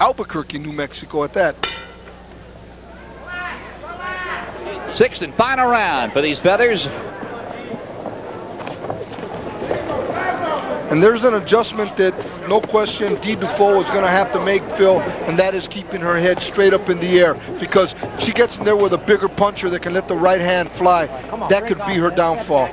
Albuquerque, New Mexico at that. Sixth and final round for these feathers. And there's an adjustment that, no question, Dee Dufoe is going to have to make, Phil, and that is keeping her head straight up in the air, because she gets in there with a bigger puncher that can let the right hand fly. That could be her downfall.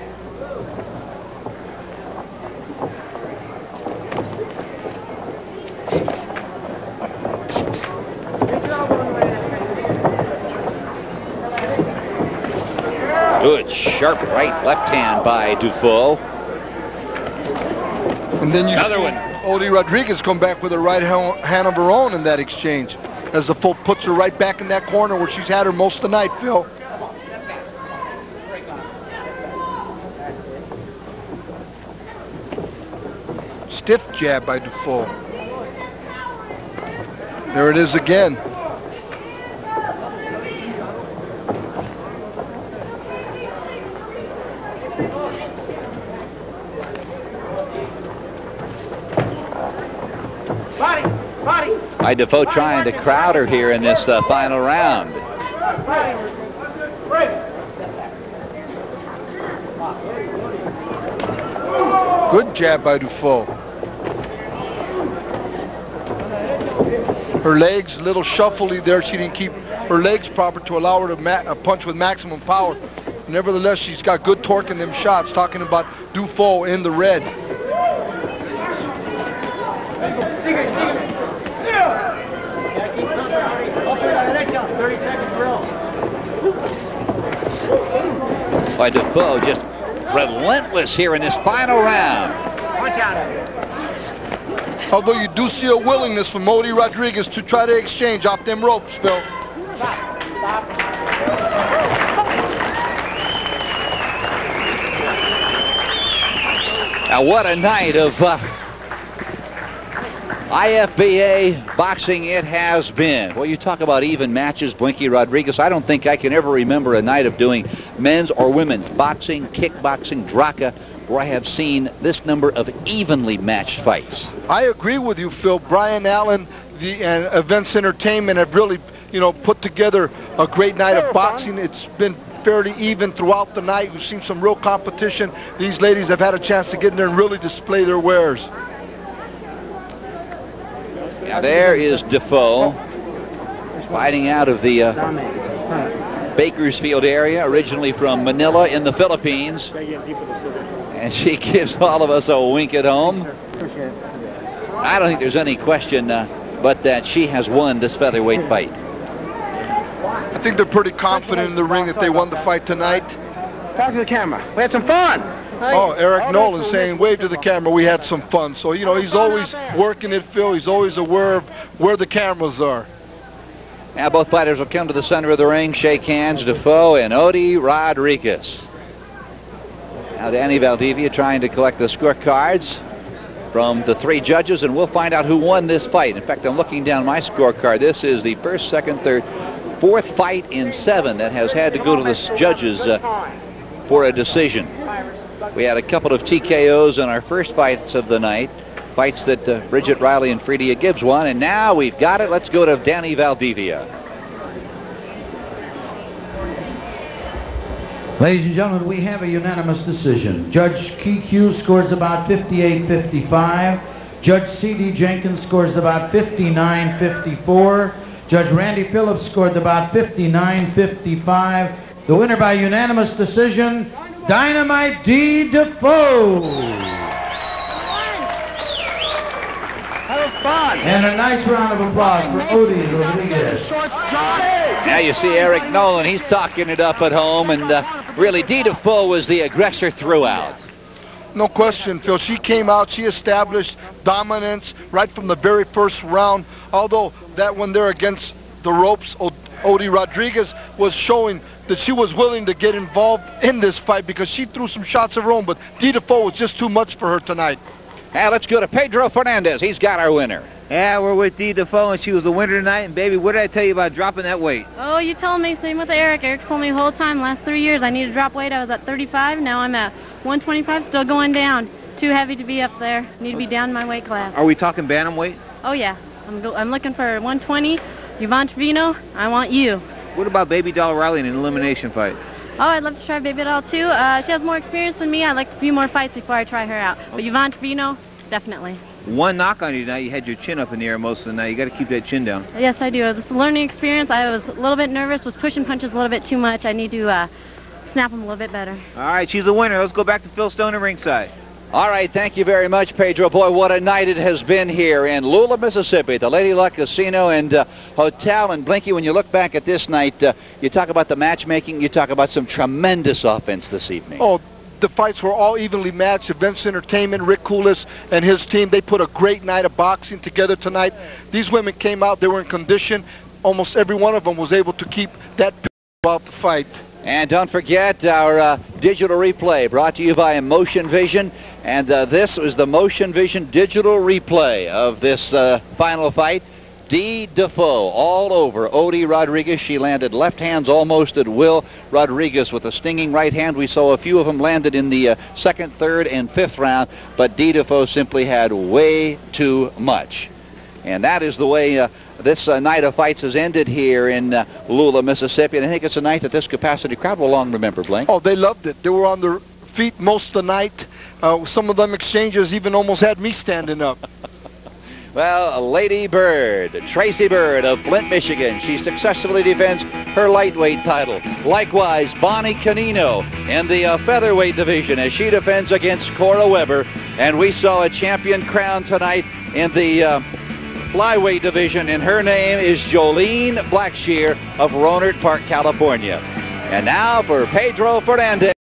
Good sharp right left hand by Dufoe. And then you Another see one. Odie Rodriguez come back with a right hand of her own in that exchange, as Dufoe puts her right back in that corner where she's had her most of the night, Phil. Stiff jab by Dufoe. There it is again. By Dufoe trying to crowd her here in this final round. Good jab by Dufoe. Her legs a little shuffly there. She didn't keep her legs proper to allow her to punch with maximum power. Nevertheless, she's got good torque in them shots. Talking about Dufoe in the red. By Dufoe, just relentless here in this final round. Although you do see a willingness from Odie Rodriguez to try to exchange off them ropes, Phil. Now what a night of IFBA boxing it has been. Well, you talk about even matches, Blinky Rodriguez. I don't think I can ever remember a night of doing men's or women's boxing, kickboxing, DRACA, where I have seen this number of evenly matched fights. I agree with you, Phil. Brian Allen and Events Entertainment have really, put together a great night of boxing. It's been fairly even throughout the night. We've seen some real competition. These ladies have had a chance to get in there and really display their wares. Now there is Dufoe fighting out of the Bakersfield area, originally from Manila in the Philippines. And she gives all of us a wink at home. I don't think there's any question but that she has won this featherweight fight. I think they're pretty confident in the ring that they won the fight tonight. Talk to the camera. We had some fun. Oh, Eric Nolan saying, wave to the camera, we had some fun. So, he's always working it, Phil. He's always aware of where the cameras are. Now both fighters will come to the center of the ring, shake hands, Dufoe and Odie Rodriguez. Now Danny Valdivia trying to collect the scorecards from the three judges, and we'll find out who won this fight. In fact, I'm looking down my scorecard. This is the first, second, third, fourth fight in 7 that has had to go to the judges for a decision. We had a couple of TKOs in our first fights of the night, fights that Bridget Riley and Fredia Gibbs won, and now we've got it. Let's go to Danny Valdivia. Ladies and gentlemen, we have a unanimous decision. Judge Key scores about 58-55. Judge C.D. Jenkins scores about 59-54. Judge Randy Phillips scored about 59-55. The winner by unanimous decision, Dynamite Dee Dufoe. That was fun. And a nice round of applause for Odie Rodriguez. Now you see Eric Nolan. He's talking it up at home, and really Dee Dufoe was the aggressor throughout. No question, Phil. She came out, she established dominance right from the very first round. Although that when they're against the ropes, Odie Rodriguez was showing that she was willing to get involved in this fight because she threw some shots of her own, but Dee Dufoe was just too much for her tonight. Now let's go to Pedro Fernandez. He's got our winner. Yeah, we're with Dee Dufoe, and she was the winner tonight. And, baby, what did I tell you about dropping that weight? Oh, you told me. Same with Eric. Eric told me the whole time, last 3 years, I need to drop weight. I was at 35. Now I'm at 125, still going down. Too heavy to be up there. Need to be down in my weight class. Are we talking bantamweight? Oh, yeah. I'm looking for 120. Yvonne Trevino, I want you. What about Baby Doll Riley in an elimination fight? Oh, I'd love to try Baby Doll too. She has more experience than me. I'd like a few more fights before I try her out. But Yvonne Trevino, definitely. One knock on you tonight. You had your chin up in the air most of the night. You got to keep that chin down. Yes, I do. It was a learning experience. I was a little bit nervous, was pushing punches a little bit too much. I need to snap them a little bit better. All right, she's a winner. Let's go back to Phil Stone at ringside. All right, thank you very much, Pedro. Boy, what a night it has been here in Lula, Mississippi, the Lady Luck Casino and Hotel. And Blinky, when you look back at this night, you talk about the matchmaking, you talk about some tremendous offense this evening. Oh, the fights were all evenly matched. Events Entertainment, Rick Coulis and his team, they put a great night of boxing together tonight. These women came out, they were in condition. Almost every one of them was able to keep that about the fight. And don't forget our digital replay brought to you by Motion Vision. And this was the Motion Vision digital replay of this final fight. Dee Dufoe all over Odie Rodriguez. She landed left hands almost at will. Rodriguez with a stinging right hand. We saw a few of them landed in the second, third, and fifth round. But Dee Dufoe simply had way too much. And that is the way this night of fights has ended here in Lula, Mississippi. And I think it's a night that this capacity crowd will long remember, Blake. Oh, they loved it. They were on their feet most of the night. Some of them exchanges even almost had me standing up. Well, Lady Bird, Tracy Bird of Flint, Michigan. She successfully defends her lightweight title. Likewise, Bonnie Canino in the featherweight division as she defends against Cora Weber. And we saw a champion crowned tonight in the flyweight division, and her name is Jolene Blackshear of Rohnert Park, California. And now for Pedro Fernandez.